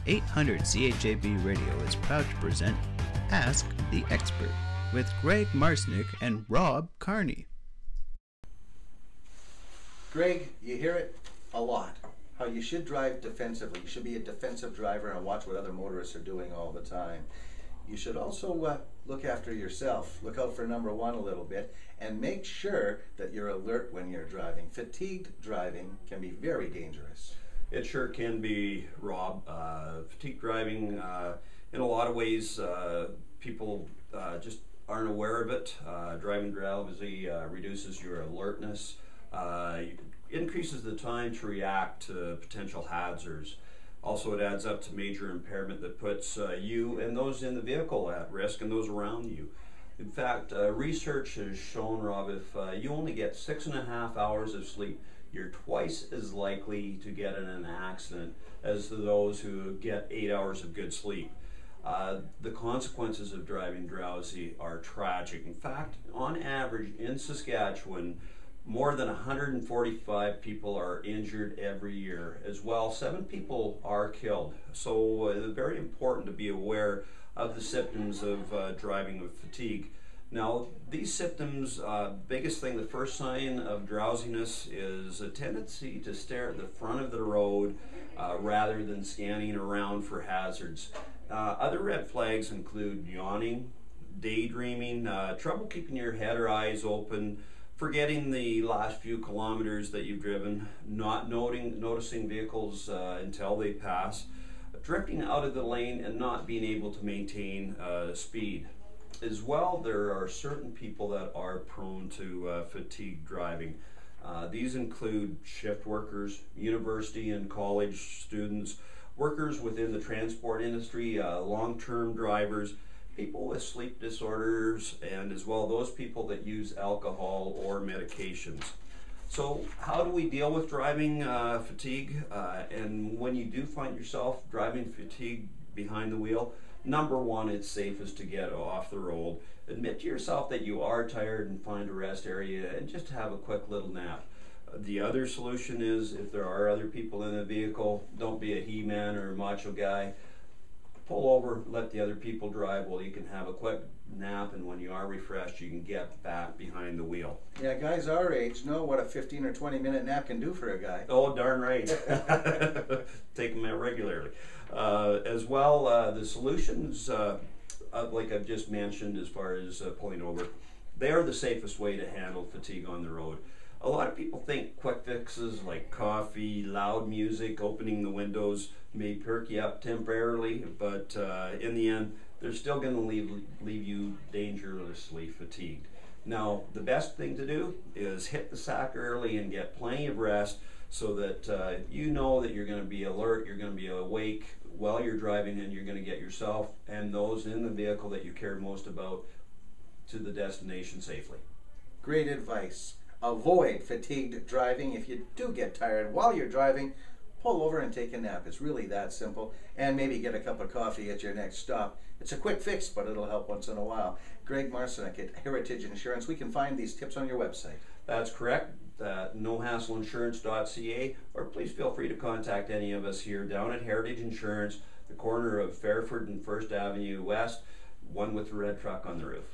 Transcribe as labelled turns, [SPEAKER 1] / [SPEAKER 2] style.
[SPEAKER 1] 800 CHAB Radio is proud to present Ask the Expert with Greg Marsnick and Rob Carney.
[SPEAKER 2] Greg, you hear it a lot, how you should drive defensively. You should be a defensive driver and watch what other motorists are doing all the time. You should also look after yourself. Look out for number one a little bit and make sure that you're alert when you're driving. Fatigued driving can be very dangerous.
[SPEAKER 3] It sure can be, Rob. Fatigue driving, in a lot of ways, people just aren't aware of it. Driving drowsy reduces your alertness, increases the time to react to potential hazards. Also, it adds up to major impairment that puts you and those in the vehicle at risk and those around you. In fact, research has shown, Rob, if you only get 6.5 hours of sleep, you're twice as likely to get in an accident as those who get 8 hours of good sleep. The consequences of driving drowsy are tragic. In fact, on average in Saskatchewan, more than 145 people are injured every year. As well, 7 people are killed. So it's very important to be aware of the symptoms of driving with fatigue. Now, these symptoms, biggest thing, the first sign of drowsiness is a tendency to stare at the front of the road rather than scanning around for hazards. Other red flags include yawning, daydreaming, trouble keeping your head or eyes open, forgetting the last few kilometers that you've driven, not noticing vehicles until they pass, drifting out of the lane and not being able to maintain speed. As well, there are certain people that are prone to fatigue driving. These include shift workers, university and college students, workers within the transport industry, long-term drivers, people with sleep disorders, and as well those people that use alcohol or medications. So how do we deal with driving fatigue? And when you do find yourself driving fatigue behind the wheel, number one, it's safest to get off the road. Admit to yourself that you are tired and find a rest area and just have a quick little nap. The other solution is, if there are other people in the vehicle, don't be a he-man or a macho guy. Pull over, let the other people drive while you can have a quick nap, and when you are refreshed, you can get back behind the wheel.
[SPEAKER 2] Yeah, guys our age know what a 15 or 20 minute nap can do for a guy.
[SPEAKER 3] Oh, darn right. Take them out regularly. As well, the solutions, like I've just mentioned, as far as pulling over, they are the safest way to handle fatigue on the road. A lot of people think quick fixes like coffee, loud music, opening the windows may perk you up temporarily, but in the end, they're still going to leave you dangerously fatigued. Now, the best thing to do is hit the sack early and get plenty of rest so that you know that you're going to be alert, you're going to be awake while you're driving, and you're going to get yourself and those in the vehicle that you care most about to the destination safely.
[SPEAKER 2] Great advice. Avoid fatigued driving. If you do get tired while you're driving, pull over and take a nap. It's really that simple. And maybe get a cup of coffee at your next stop. It's a quick fix, but it'll help once in a while. Greg Marsnick at Heritage Insurance. We can find these tips on your website.
[SPEAKER 3] That's correct. nohassleiinsurance.ca, or please feel free to contact any of us here down at Heritage Insurance, the corner of Fairford and First Avenue West, one with the red truck on the roof.